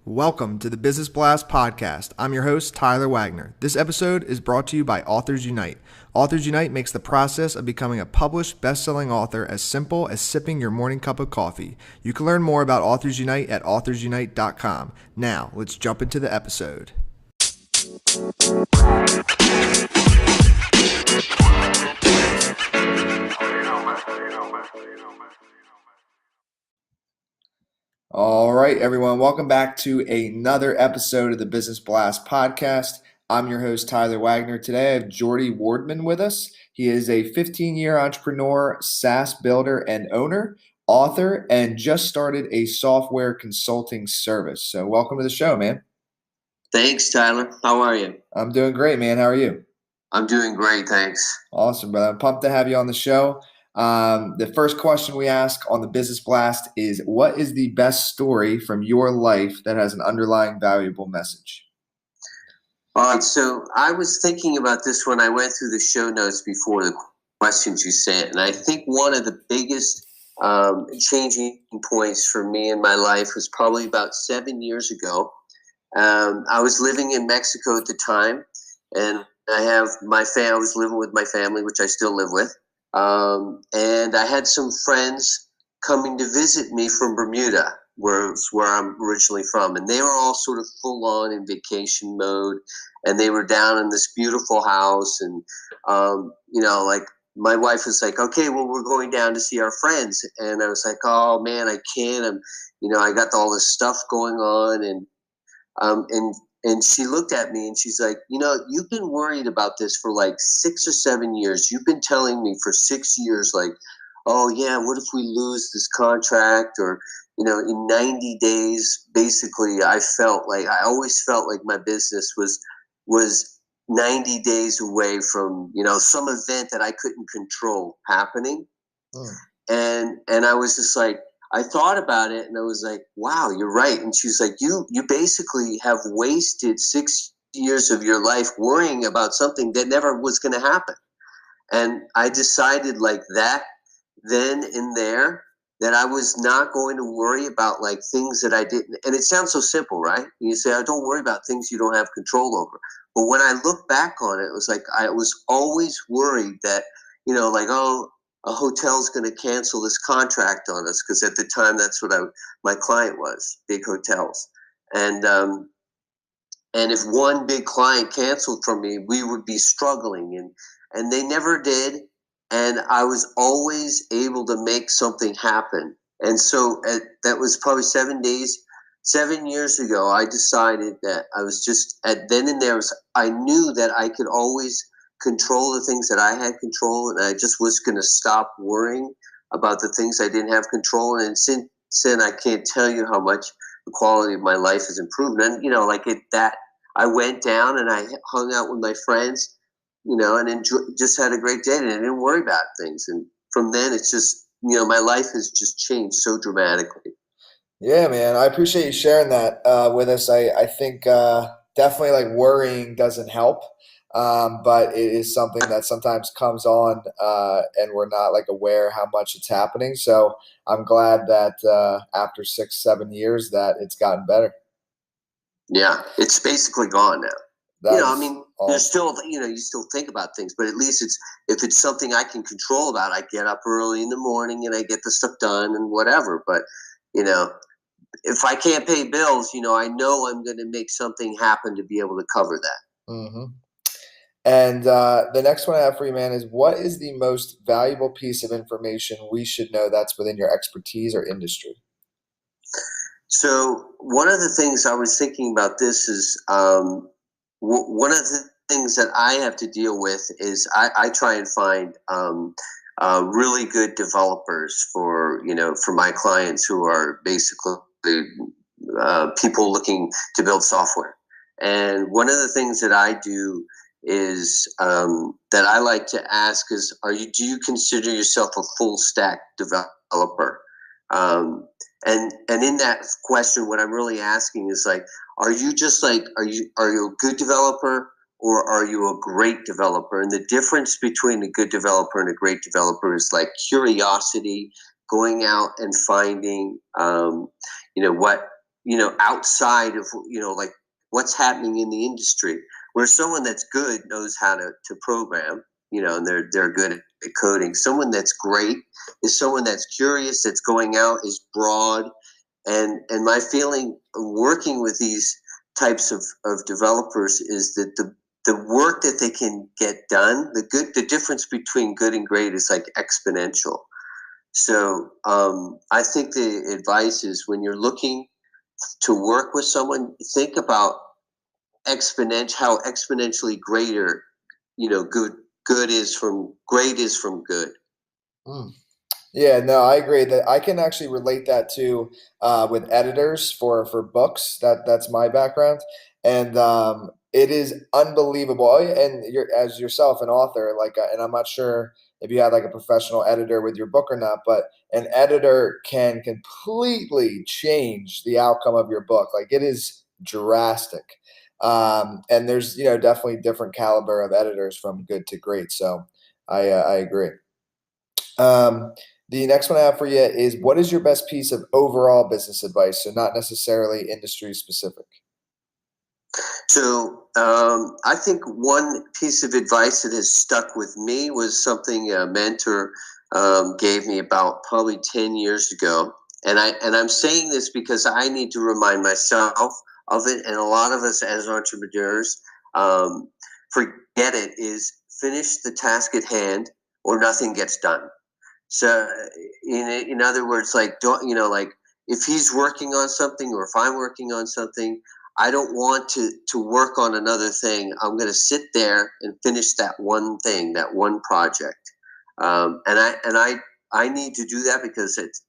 Welcome to the Business Blast podcast. I'm your host, Tyler Wagner. This episode is brought to you by Authors Unite. Authors Unite makes the process of becoming a published best-selling author as simple as sipping your morning cup of coffee. You can learn more about Authors Unite at authorsunite.com. Now, let's jump into the episode. All right, everyone. Welcome back to another episode of the Business Blast podcast. I'm your host, Tyler Wagner. Today, I have Geordie Wardman with us. He is a 15-year entrepreneur, SaaS builder and owner, author, and just started a software consulting service. So welcome to the show, man. Thanks, Tyler. How are you? I'm doing great, man. How are you? I'm doing great, thanks. Awesome, brother. I'm pumped to have you on the show. The first question we ask on the Business Blast is, what is the best story from your life that has an underlying valuable message? All right, so I was thinking about this when I went through the show notes before the questions you sent, and I think one of the biggest changing points for me in my life was probably about 7 years ago. I was living in Mexico at the time, and I was living with my family, which I still live with. And I had some friends coming to visit me from Bermuda, where I'm originally from. And they were all sort of full on in vacation mode. And they were down in this beautiful house. And, like my wife was like, okay, well, we're going down to see our friends. And I was like, oh man, I can't. I got all this stuff going on. And she looked at me and she's like, you've been worried about this for like 6 or 7 years. You've been telling me for 6 years, like, oh yeah, what if we lose this contract? Or, in 90 days, basically, I always felt like my business was 90 days away from, some event that I couldn't control happening. And I was just like, I thought about it and I was like, wow, you're right. And she's like, you basically have wasted 6 years of your life worrying about something that never was going to happen. And I decided like that then and there that I was not going to worry about like things that I didn't. And it sounds so simple, right? You say, oh, don't worry about things you don't have control over. But when I look back on it, it was like I was always worried that, a hotel's going to cancel this contract on us, because at the time that's what my client was, big hotels. And if one big client canceled from me, we would be struggling. And they never did. And I was always able to make something happen. And so that was probably 7 years ago, I decided that I was just then and there, I knew that I could always control the things that I had control, and I just was going to stop worrying about the things I didn't have control. And since then, I can't tell you how much the quality of my life has improved. And I went down and I hung out with my friends, and just had a great day, and I didn't worry about things. And from then, it's just my life has just changed so dramatically. Yeah, man, I appreciate you sharing that with us. I think definitely like worrying doesn't help. But it is something that sometimes comes on and we're not like aware how much it's happening. So I'm glad that after 6, 7 years that it's gotten better. Yeah, it's basically gone now. Awesome. There's still, you still think about things, but at least if it's something I can control about, I get up early in the morning and I get the stuff done and whatever. But, if I can't pay bills, I know I'm going to make something happen to be able to cover that. Mm-hmm. And the next one I have for you, man, is what is the most valuable piece of information we should know that's within your expertise or industry? So one of the things I was thinking about this is one of the things that I have to deal with is I try and find really good developers for my clients who are basically people looking to build software. And one of the things that I do is that I like to ask is, do you consider yourself a full stack developer? And in that question, what I'm really asking is like, are you a good developer, or are you a great developer? And the difference between a good developer and a great developer is like curiosity, going out and finding, what outside of, like what's happening in the industry. Where someone that's good knows how to program, and they're good at coding. Someone that's great is someone that's curious, that's going out, is broad. And my feeling working with these types of developers is that the work that they can get done, the difference between good and great is like exponential. So I think the advice is when you're looking to work with someone, think about how exponentially greater, good is from great is from good. Mm. Yeah, no, I agree that I can actually relate that to with editors for books. That's my background, and it is unbelievable. And you're as yourself an author, like, and I'm not sure if you had like a professional editor with your book or not, but an editor can completely change the outcome of your book. Like it is drastic. And there's definitely different caliber of editors from good to great. So I agree. The next one I have for you is what is your best piece of overall business advice? So not necessarily industry specific. So I think one piece of advice that has stuck with me was something a mentor gave me about probably 10 years ago. And I'm saying this because I need to remind myself of it, and a lot of us as entrepreneurs forget it, is finish the task at hand or nothing gets done. So in other words, like, don't, like if he's working on something or if I'm working on something, I don't want to work on another thing. I'm going to sit there and finish that one thing, that one project. And I need to do that because it's,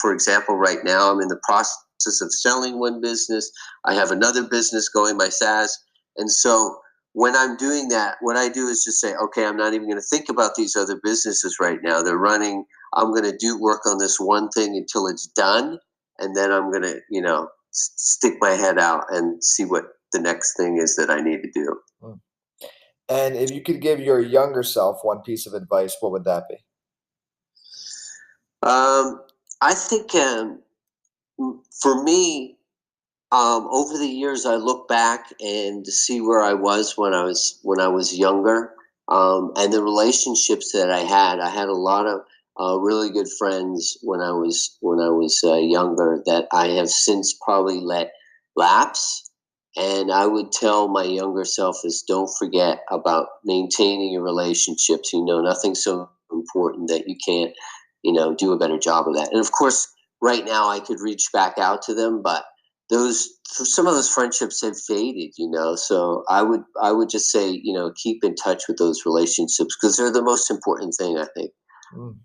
for example, right now I'm in the process of selling one business. I have another business going, my SaaS. And so when I'm doing that, what I do is just say, okay, I'm not even going to think about these other businesses right now. They're running. I'm going to do work on this one thing until it's done. And then I'm going to, stick my head out and see what the next thing is that I need to do. Mm. And if you could give your younger self one piece of advice, what would that be? I think for me, over the years, I look back and to see where I was when I was younger, and the relationships that I had. I had a lot of really good friends when I was younger that I have since probably let lapse. And I would tell my younger self is don't forget about maintaining your relationships. Nothing's so important that you can't, do a better job of that. And of course, right now I could reach back out to them, but some of those friendships have faded, so I would just say, keep in touch with those relationships because they're the most important thing, I think. Mm.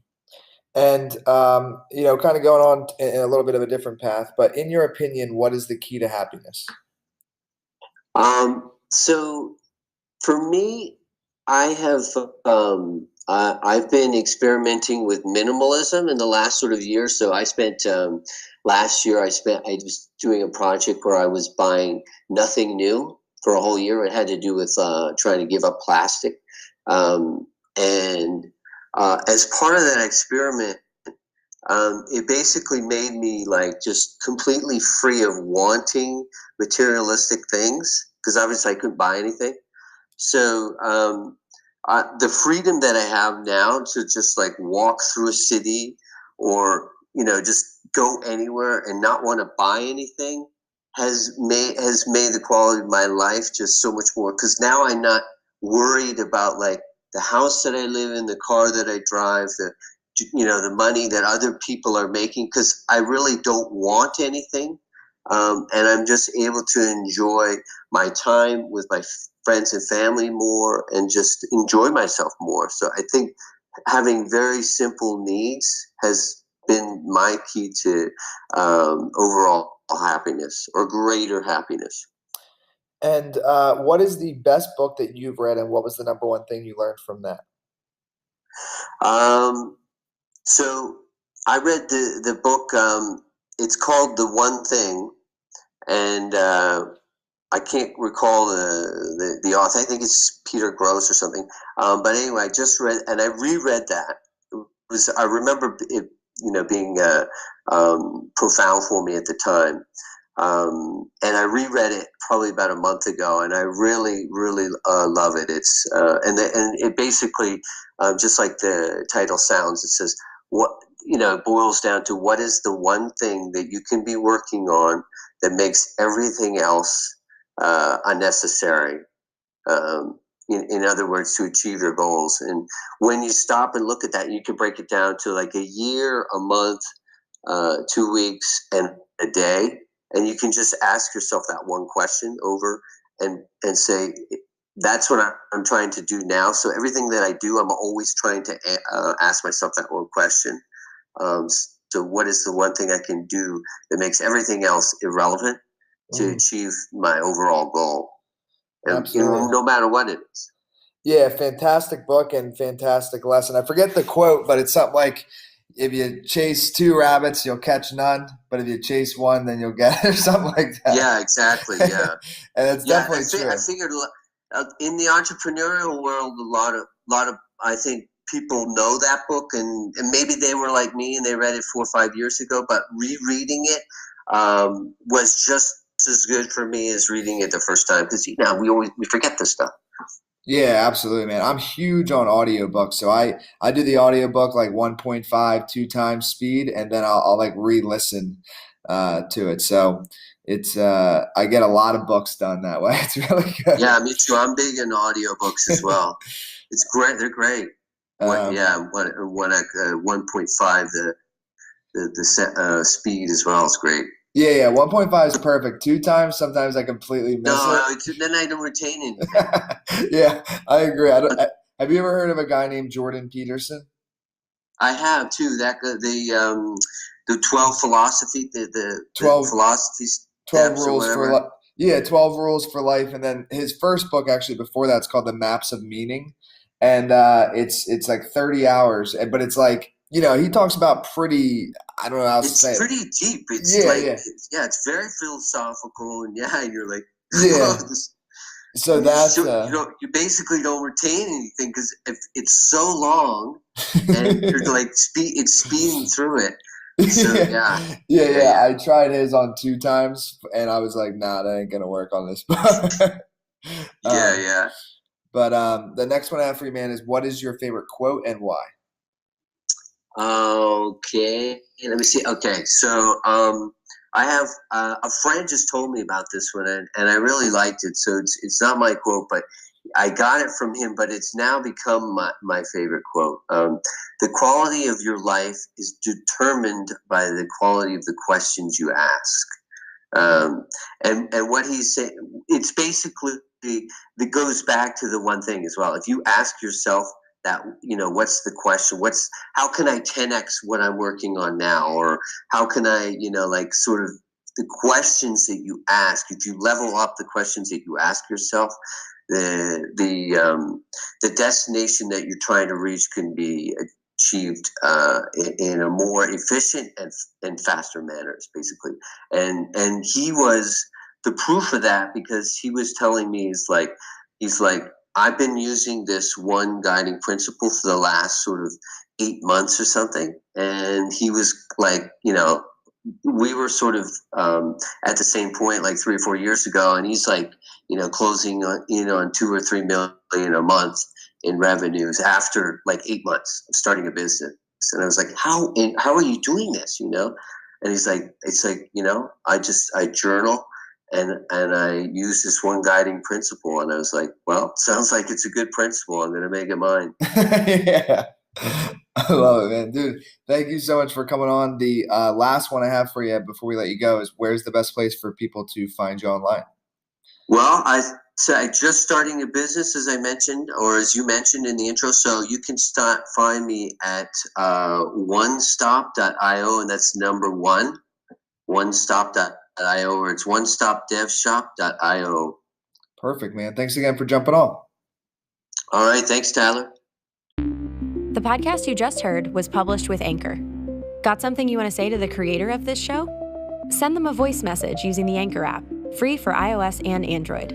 And kind of going on in a little bit of a different path, but in your opinion, what is the key to happiness? So for me, I have I've been experimenting with minimalism in the last sort of year. So I spent last year I was doing a project where I was buying nothing new for a whole year. It had to do with trying to give up plastic, and as part of that experiment, it basically made me like just completely free of wanting materialistic things because obviously I couldn't buy anything. So the freedom that I have now to just like walk through a city or just go anywhere and not want to buy anything has made the quality of my life just so much more because now I'm not worried about like the house that I live in, the car that I drive, the money that other people are making because I really don't want anything. And I'm just able to enjoy my time with my friends and family more and just enjoy myself more. So I think having very simple needs has been my key to overall happiness or greater happiness. And what is the best book that you've read, and what was the number one thing you learned from that? Um, so I read the book. It's called The One Thing, and I can't recall the author. I think it's Peter Gross or something. But anyway, I just read and I reread that. I remember it, being profound for me at the time. And I reread it probably about a month ago, and I really, really love it. It's and it basically, just like the title sounds, it says what it boils down to what is the one thing that you can be working on that makes everything else unnecessary. In other words, to achieve your goals. And when you stop and look at that, you can break it down to like a year, a month, 2 weeks, and a day. And you can just ask yourself that one question over and say, that's what I'm trying to do now. So everything that I do, I'm always trying to ask myself that one question. So what is the one thing I can do that makes everything else irrelevant to achieve my overall goal? Absolutely. No matter what it is. Yeah, fantastic book and fantastic lesson. I forget the quote, but it's something like, if you chase 2 rabbits, you'll catch none. But if you chase one, then you'll get it, or something like that. Yeah, exactly. Yeah. And it's definitely true. I figured in the entrepreneurial world, a lot of I think people know that book, and maybe they were like me and they read it 4 or 5 years ago, but rereading it was just as good for me as reading it the first time, because we forget this stuff. Yeah, absolutely, man. I'm huge on audiobooks. So I do the audiobook like 1.5, 2 times speed, and then I'll like re-listen to it. So it's I get a lot of books done that way. It's really good. Yeah, me too. I'm big in audiobooks as well. It's great. They're great. What 1.5 the speed as well is great. Yeah, 1.5 is perfect. 2 times, sometimes I completely miss it. Then I don't retain anything. Yeah, I agree. Have you ever heard of a guy named Jordan Peterson? I have too. The 12 philosophy, the 12 philosophies, 12 rules for life. Yeah, 12 rules for life. And then his first book, actually, before that's called The Maps of Meaning, and it's like 30 hours, but it's like, he talks about pretty, I don't know how to say it. It's pretty deep. It's it's very philosophical, and you're like, yeah. So that's you basically don't retain anything, because if it's so long and you're like it's speeding through it. So yeah. I tried his on 2 times, and I was like, nah, that ain't gonna work on this book. Yeah. But the next one I have for you, man, is what is your favorite quote and why? Okay, let me see. Okay, so I have a friend just told me about this one, and I really liked it. So it's not my quote, but I got it from him. But it's now become my favorite quote. The quality of your life is determined by the quality of the questions you ask. And what he's saying, it's basically that goes back to the one thing as well. If you ask yourself that, what's the question? How can I 10x what I'm working on now? Or how can I, like sort of the questions that you ask, if you level up the questions that you ask yourself, the destination that you're trying to reach can be achieved in a more efficient and faster manner, basically. And he was the proof of that, because he was telling me, he's like, I've been using this one guiding principle for the last sort of 8 months or something. And he was like, we were sort of at the same point like 3 or 4 years ago. And he's like, closing on 2 or 3 million a month in revenues after like 8 months of starting a business. And I was like, how are you doing this? And he's like, it's like, I journal. And I use this one guiding principle, and I was like, well, sounds like it's a good principle. I'm going to make it mine. Yeah, I love it, man. Dude, thank you so much for coming on. The last one I have for you before we let you go is, where's the best place for people to find you online? Well, I just starting a business, as I mentioned, or as you mentioned in the intro. So you can find me at onestop.io, and that's number 1, onestop.io, or it's onestopdevshop.io. Perfect, man. Thanks again for jumping on. All right. Thanks, Tyler. The podcast you just heard was published with Anchor. Got something you want to say to the creator of this show? Send them a voice message using the Anchor app, free for iOS and Android.